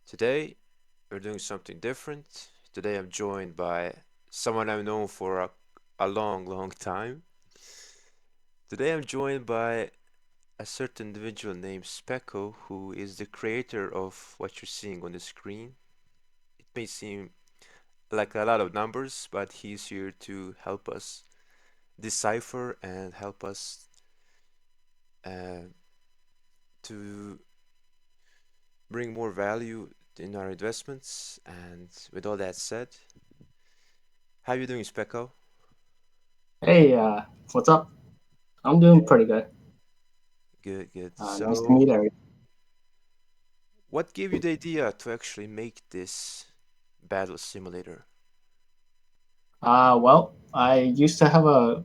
Today, we're doing something different. Today, I'm joined by someone I've known for a long, long time. Today, I'm joined by a certain individual named Speckoh, who is the creator of what you're seeing on the screen. It may seem like a lot of numbers, but he's here to help us decipher and help us uh, to bring more value in our investments. And with all that said, how you doing, Speckoh? Hey, what's up? I'm doing pretty good. Good, good. Nice to meet So, everyone. what gave you the idea to actually make this battle simulator? Well, I used to have a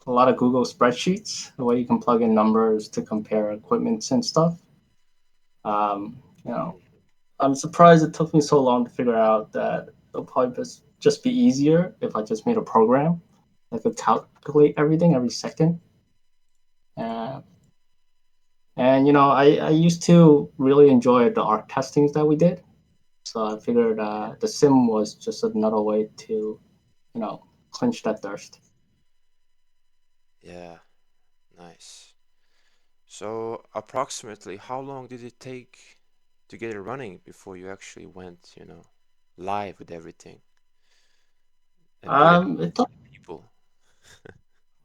lot of Google spreadsheets where you can plug in numbers to compare equipments and stuff. Um, you know, Mm. I'm surprised it took me so long to figure out that it'll probably just be easier if I just made a program that could calculate everything every second. Uh, and I used to really enjoy the art testings that we did. So I figured the sim was just another way to, quench that thirst. Yeah, nice. So, approximately how long did it take to get it running before you actually went, live with everything and get it It took to people?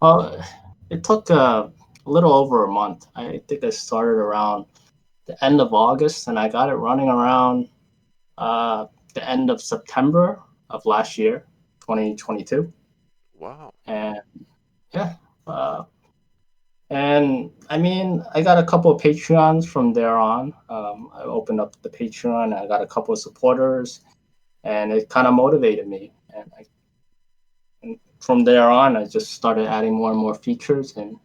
uh, it took a little over a month. I think I started around the end of August, and I got it running around uh, the end of September of last year, 2022. Wow. And yeah, uh, and I mean, I got a couple of Patreons from there on. I opened up the Patreon. I got a couple of supporters, and it kind of motivated me. And from there on, I just started adding more and more features, and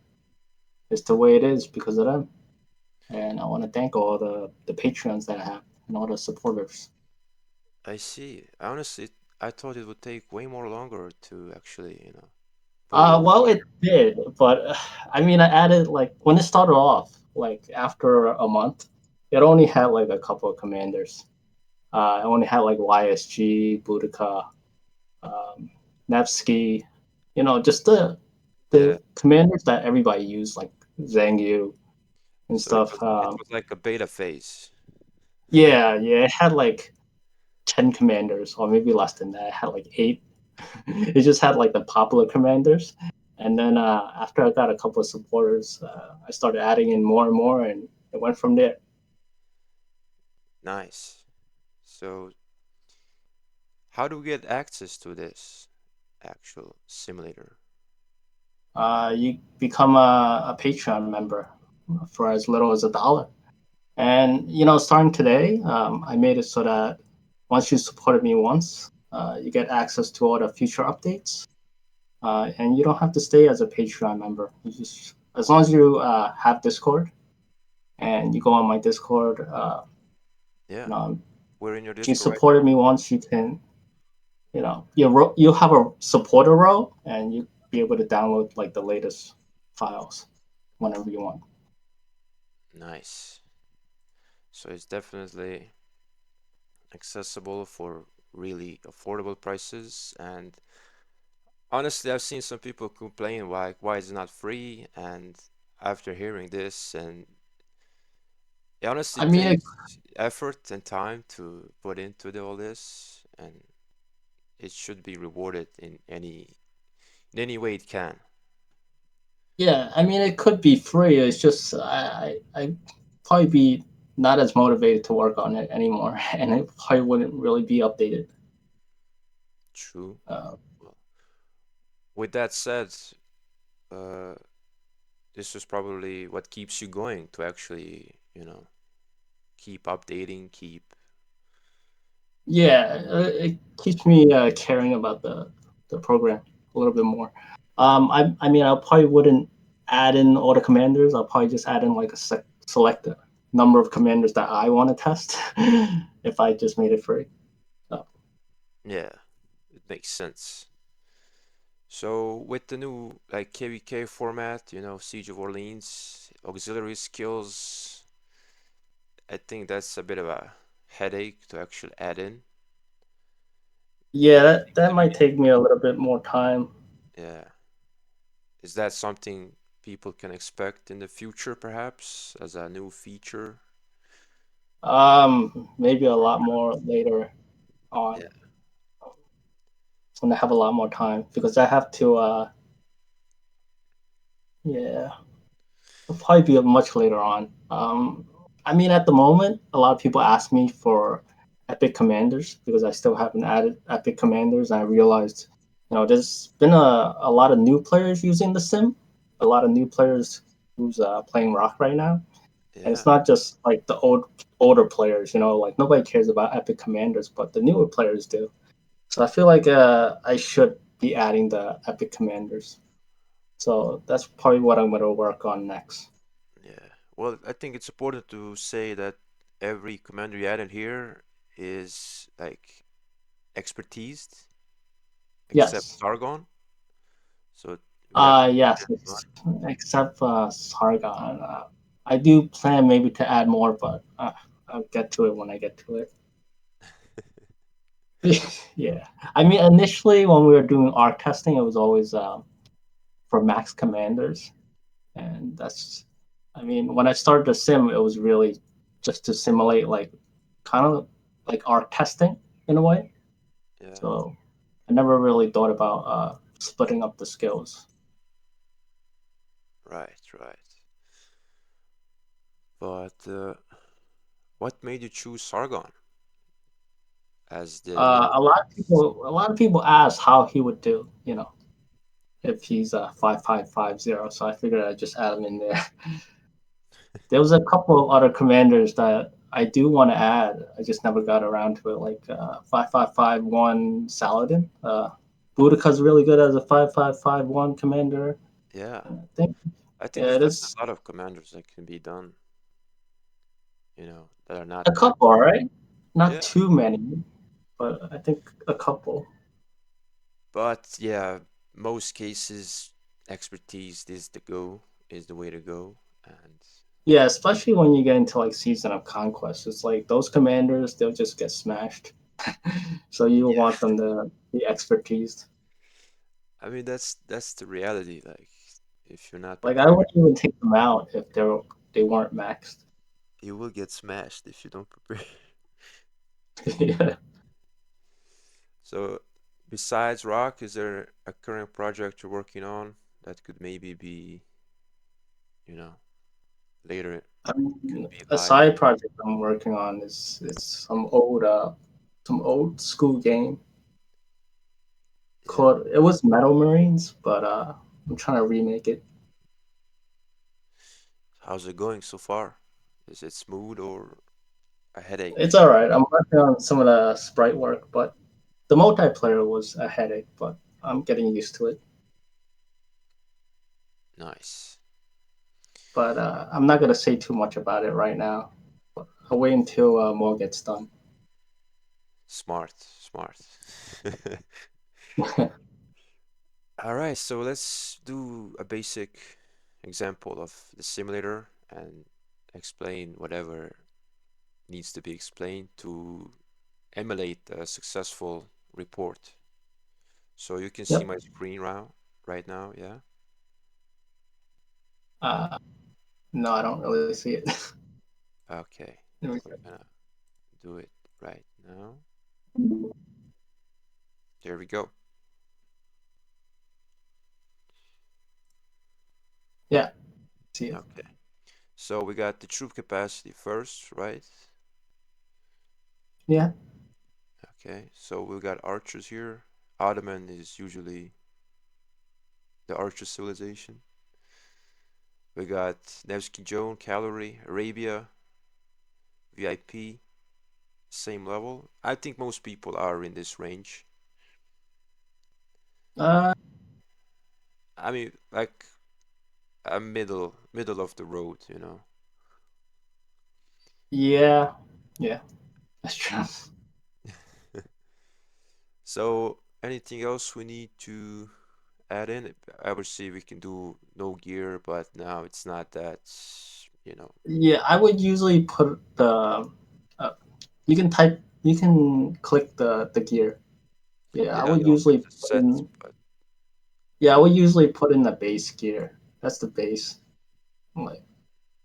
it's the way it is because of them. And I want to thank all the Patreons that I have and all the supporters. I see. Honestly, I thought it would take way more longer to actually, put it all Well, together. it did, but I mean, I added like when it started off, like after a month, it only had like a couple of commanders. I only had like YSG, Boudica, um, Nevsky, just the Yeah. commanders that everybody used, like Zangyu and So it stuff. was it was like a beta phase. Yeah, it had like 10 commanders, or maybe less than that. It had like eight. It just had like the popular commanders. And then after I got a couple of supporters, I started adding in more and more, and it went from there. Nice. So how do we get access to this actual simulator? You become a Patreon member for as little as $1. And, starting today, I made it so that once you supported me once, you get access to all the future updates. And you don't have to stay as a Patreon member. You just, as long as you have Discord and you go on my Discord, Yeah, you know, we're in your if you Discord right supported now. me once, you can, you have a supporter row, and you be able to download like the latest files whenever you want. Nice. So it's definitely accessible for really affordable prices. And honestly, I've seen some people complain why is it not free? And after hearing this, and it honestly I mean, takes effort and time to put into all this, and it should be rewarded in any way it can. yeah, I mean, it could be free. It's just I probably be not as motivated to work on it anymore, and it probably wouldn't really be updated. True. Uh, Well, with that said, uh, this is probably what keeps you going to actually, keep updating, keep. yeah, it keeps me caring about the program a little bit more. I mean, I probably wouldn't add in all the commanders. I'll probably just add in like a select number of commanders that I want to test if I just made it free. So, Yeah, it makes sense. So with the new like KVK format, Siege of Orleans, auxiliary skills, I think that's a bit of a headache to actually add in. Yeah, that I might mean, take me a little bit more time. yeah. Is that something people can expect in the future, perhaps, as a new feature? Maybe a lot more later on Yeah, when I have a lot more time because I have to. Yeah, it'll probably be much later on. I mean, at the moment, a lot of people ask me for Epic Commanders because I still haven't added Epic Commanders. And I realized, there's been a lot of new players using the sim, a lot of new players who's playing RoK right now, and yeah, it's not just like the older players. Like nobody cares about Epic Commanders, but the newer players do. So I feel like I should be adding the Epic Commanders. So that's probably what I'm going to work on next. yeah. Well, I think it's important to say that every commander you add in here is like expertised, except Yes. Sargon. So we have to keep Yes, that in mind. except Sargon. I do plan maybe to add more, but I'll get to it when I get to it. Yeah. I mean, initially when we were doing ARC testing, it was always for max commanders, and that's. I mean, when I started the sim, it was really just to simulate like kind of like ARC testing in a way. Yeah, So I never really thought about splitting up the skills. right, right. But what made you choose Sargon as the leader? A lot of people ask how he would do, if he's 5550. So I figured I'd just add him in there. There was a couple of other commanders that I do want to add. I just never got around to it, like 5551 Saladin. Boudica's really good as a 5551 commander. Yeah, I think, I think yeah, there's it definitely is a lot of commanders that can be done, that are not a max. couple, right? Yeah, Not too many, but I think a couple. but yeah, most cases, expertise is the way to go. And Yeah, especially when you get into like Season of Conquest, it's like those commanders they'll just get smashed. So you want yeah, them to be expertise. I mean that's the reality. Like if you're not Like I prepared, wouldn't even take them out if they weren't maxed. you will get smashed if you don't prepare. Yeah. So besides Rock, is there a current project you're working on that could maybe be, you know, later I could mean, be a live? side project I'm working on is some old school game Yeah. called it was Metal Marines, but I'm trying to remake it. How's it going so far? Is it smooth or a It's headache? all right. I'm working on some of the sprite work, but the multiplayer was a headache, but I'm getting used to it. Nice. But I'm not gonna say too much about it right now. I'll wait until more gets done. Smart, smart. All right, so let's do a basic example of the simulator and explain whatever needs to be explained to emulate a successful report. So you can see Yep. my screen right now, yeah? Uh, no, I don't really see it. Okay, There we we're gonna do it right now. go. There we go. Yeah, see it. Okay, so we got the troop capacity first, right? Yeah. Okay, so we got archers here. Ottoman is usually the archer civilization. We got Nevsky Joan, cavalry, Arabia, VIP, same level. I think most people are in this range. Uh, I mean, like a middle of the road. yeah, yeah, that's true. So anything else we need to add in? I would say we can do no gear, but now it's not that, you know. Yeah, I would usually put the You can type. You can click the gear. Yeah, I Yeah, I would know usually the put sets, in. but Yeah, I mm, would usually put in the base gear. That's the base. Like,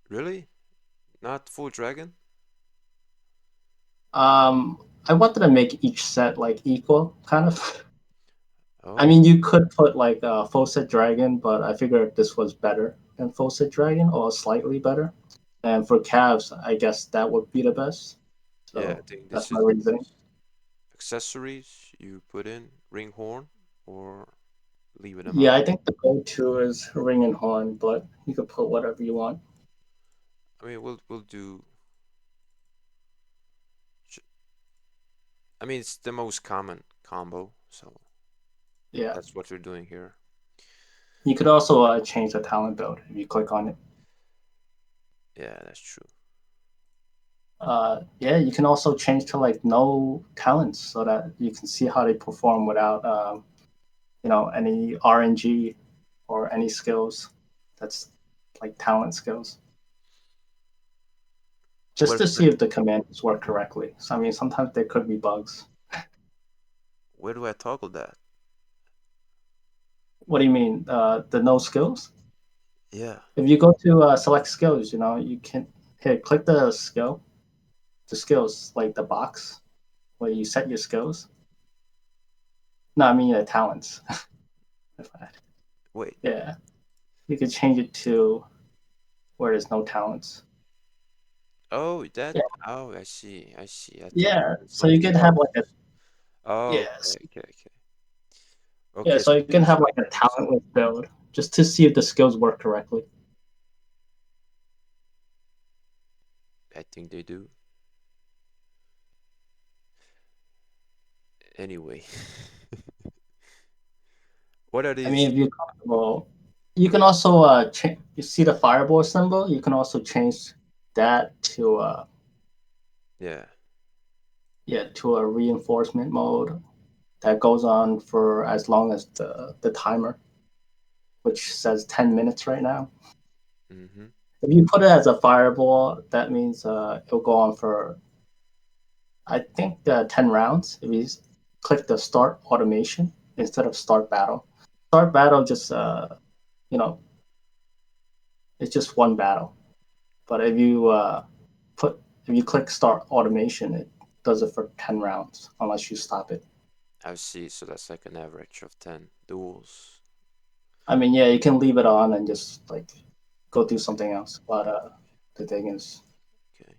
really? Not full dragon? I wanted to make each set like equal, kind of. I Oh, mean, you could put like a full set dragon, but I figured this was better than full set dragon, or slightly better. And for calves, I guess that would be the best. yeah, I So think that's this my is the reasoning. most. Accessories you put in ring horn or leaving them Yeah, out. I think the go-to is ring and horn, but you could put whatever you want. I mean, we'll do. I mean, it's the most common combo, so Yeah, that's what we're doing here. you could also change the talent build if you click on it. Yeah, that's true. Yeah, you can also change to like no talents so that you can see how they perform without any RNG or any skills. That's like talent skills, just Where to where see if the commands work correctly. So I mean, sometimes there could be bugs. where do I toggle that? What do you mean? The no skills? Yeah. If you go to select skills, you can here click the skills like the box where you set your skills. No, I mean talents. Wait. Yeah, you could change it to where there's no talents. Oh, that. Yeah, Oh, I see. I see. I thought yeah. it was So you something can have else. like a Oh, yes, okay, okay, okay. yeah. Okay, So so you this can is have how like it a works. talentless build just to see if the skills work correctly. I think they do. Anyway, what are I mean, these? if you're comfortable, you can also you see the fireball symbol. You can also change that to Yeah. a reinforcement mode that goes on for as long as the timer, which says 10 minutes right now. Mm-hmm. If you put it as a fireball, that means it'll go on for I think 10 rounds. If you click the start automation instead of start battle just you know it's just one battle. But put if you click start automation, it does it for 10 rounds unless you stop it. I see. So that's like an average of 10 duels. I mean, yeah, you can leave it on and just like go do Okay. something else. But the thing is Okay.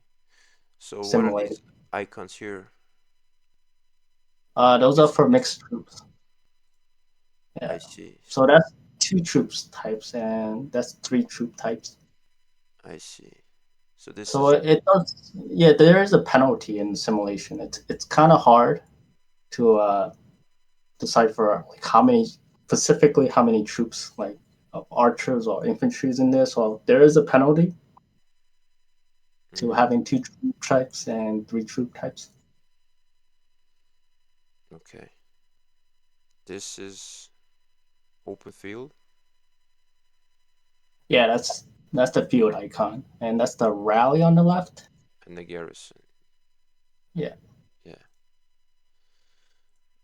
So what are simulated. these icons here? Those are This for this mixed troops. I Yeah. see. So that's two troops types and that's three troop types. I see. So this So is it does. Yeah, there is a penalty in simulation. It's kind of hard to decipher like how many troops like of archers or infantry is in there. So there is a penalty to mm, having two troop types and three troop types. okay. This is open field Yeah, that's the field icon, and that's the rally on the left. and the garrison. Yeah, Yeah.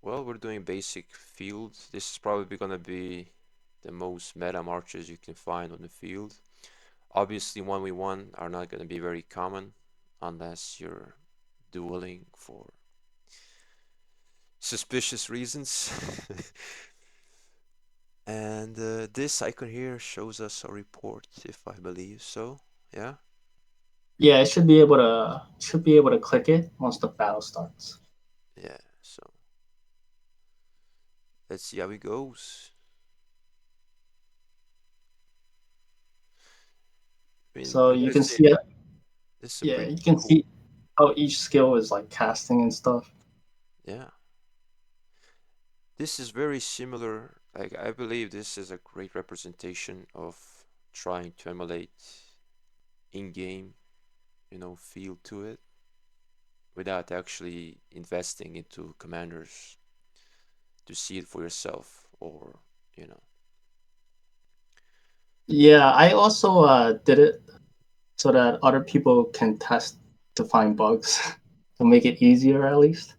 Well, we're doing basic field. This is probably gonna be the most meta marches you can find on the field. Obviously, 1v1 are not gonna be very common unless you're dueling for suspicious reasons. And this icon here shows us a report, if I believe so. Yeah, yeah, it should be able to click it once the battle starts. yeah. So let's see how it goes. I mean, So I you gotta can say, see it. this is a Yeah, pretty you can cool. see how each skill is like casting and stuff. Yeah, this is very similar. Like, I believe this is a great representation of trying to emulate in-game, feel to it without actually investing into commanders to see it for yourself or, you know. Yeah, I also did it so that other people can test to find bugs. to make it easier at least.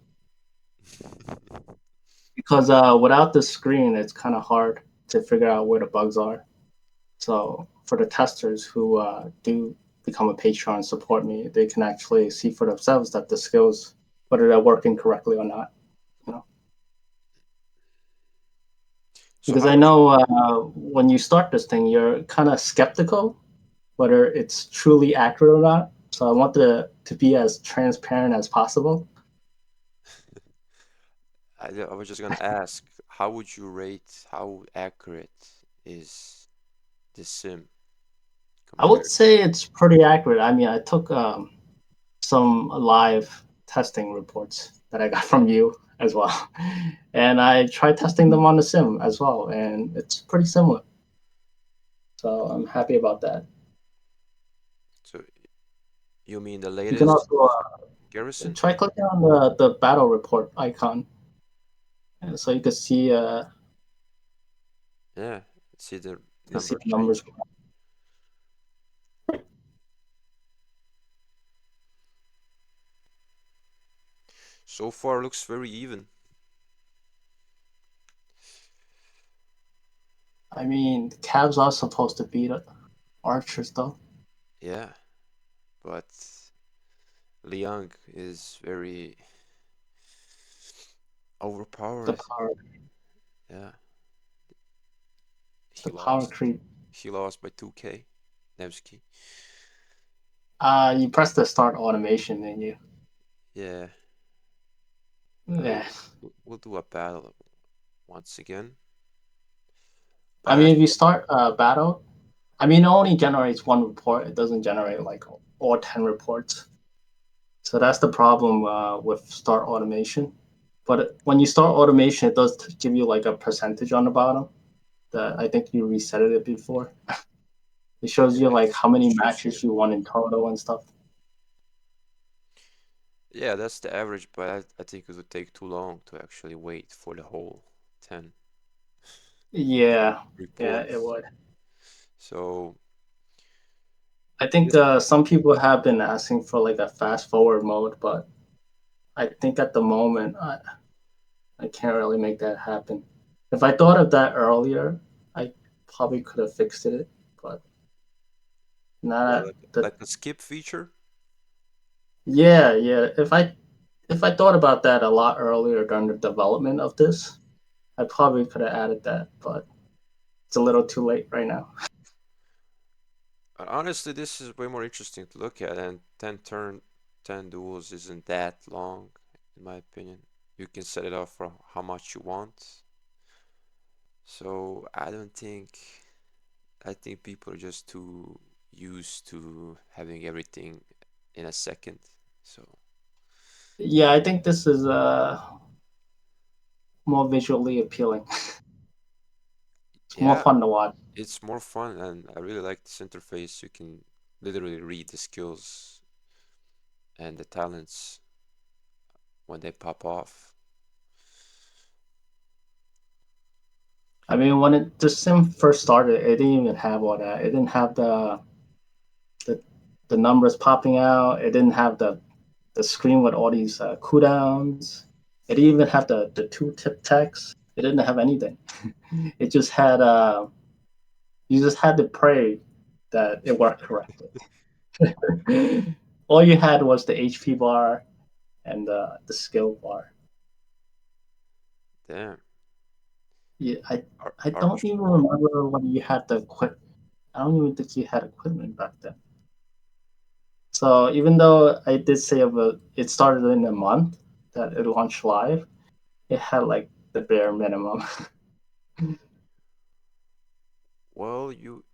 Because without the screen, it's kind of hard to figure out where the bugs are. So for the testers who do become a patron and support me, they can actually see for themselves that the skills, whether they're working correctly or not. You know, So because how I would know when you start this thing, you're kind of skeptical whether it's truly accurate or not. So I want to be as transparent as possible. I was just gonna ask, how would you rate how accurate is this sim I would compared say it's pretty accurate. I mean, I took some live testing reports that I got from you as well. And I tried testing them on the sim as well, and it's pretty similar. So I'm happy about that. so you mean the You can latest also Garrison? try clicking on the battle report icon, and so you can Yeah, see the see number the numbers. change. So far looks very even. I mean, cabs are supposed to beat archers though. Yeah, but Liang is very The overpowered. power, Yeah, he the power lost. creep. He lost by 2K. Nevsky. You press the start automation, and you Yeah, yeah. we'll do a battle once again. I But mean, if you start a battle, I mean, it only generates one report. It doesn't generate like all 10 reports. So that's the problem with start automation. But when you start automation, it does give you like a percentage on the bottom that I think you reset it before. It shows yeah, you like how it many shows you. matches you won in total and stuff. Yeah, that's the average, but I think it would take too long to actually wait for the whole 10 Yeah, yeah, it reports. would. So I think this, some people have been asking for like a fast forward mode, but I think at the moment I can't really make that happen. If I thought of that earlier, I probably could have fixed it, but yeah, not the like a skip feature. yeah, yeah. If I thought about that a lot earlier during the development of this, I probably could have added that, but it's a little too late right now. Honestly, this is way more interesting to look at, and 10 duels isn't that long, in my opinion. You can set it up for how much you want. So I think people are just too used to having everything in a second. So Yeah, I think this is more visually appealing. It's more yeah, fun to watch. it's more fun, and I really like this interface. You can literally read the skills and the talents when they pop off. I mean, when the sim first started, it didn't even have all that. It didn't have the, the numbers popping out. It didn't have the screen with all these cooldowns. It didn't even have the tooltip text. It didn't have anything. It just had you just had to pray that it worked correctly. All you had was the HP bar and the skill bar. Damn. Yeah, I Are don't even remember when you had the equip. I don't even think you had equipment back then. So even though I did say it started in a month that it launched live, it had like the bare minimum. well, you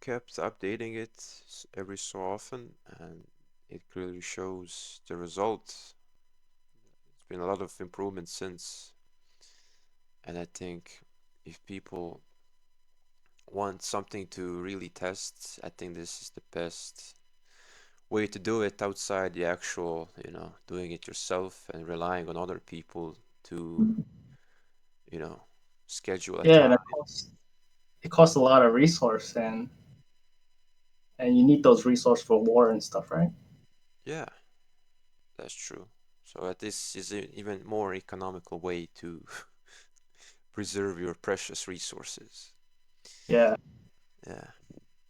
kept updating it every so often, and it clearly shows the results. It's been a lot of improvement since, and I think if people want something to really test, I think this is the best way to do it outside the actual, doing it yourself and relying on other people to, you know, schedule a Yeah, time. and it costs a lot of resource, and you need those resources for war and stuff, right? Yeah, that's true. So this is an even more economical way to preserve your precious resources. Yeah. Yeah.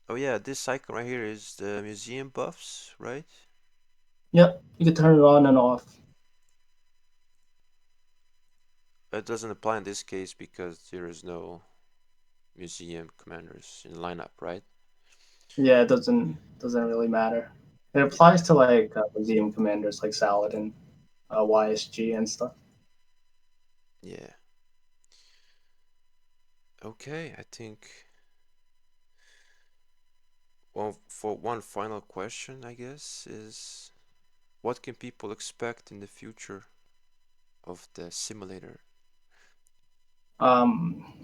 Oh yeah, this icon right here is the museum buffs, right? Yep. You can turn it on and off. It doesn't apply in this case because there is no museum commanders in the lineup, right? Yeah, it doesn't really matter. It applies to like museum commanders like Saladin, YSG, and stuff. Yeah. Okay, I think well, for one final question, I guess, is what can people expect in the future of the simulator?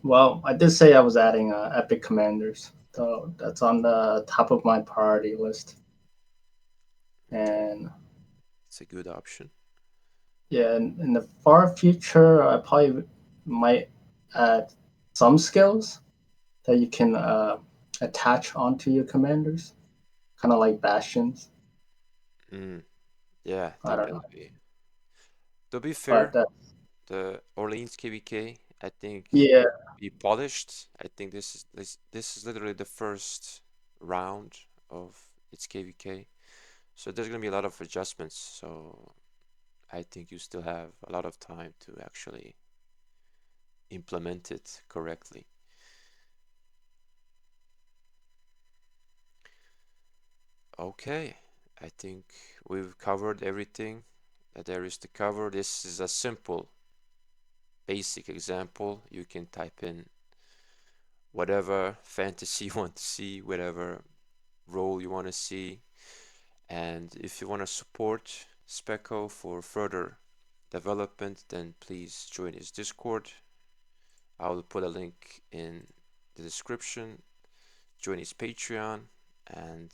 Well, I did say I was adding epic commanders, so that's on the top of my priority list. Okay, And it's a good option. yeah, in the far future, I probably might add some skills that you can attach onto your commanders, kind of like bastions. Mm, yeah, I I think don't that'll know, be. To be but fair, the Orleans KVK, I think, yeah, be polished. I think this is literally the first round of its KVK. So there's gonna be a lot of adjustments. So I think you still have a lot of time to actually implement it correctly. Okay, I think we've covered everything that there is to cover. This is a simple, basic example. You can type in whatever fantasy you want to see, whatever role you want to see. And if you want to support Speckoh for further development, then please join his Discord. I will put a link in the description. Join his Patreon. And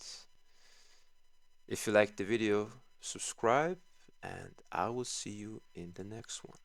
if you like the video, subscribe. And I will see you in the next one.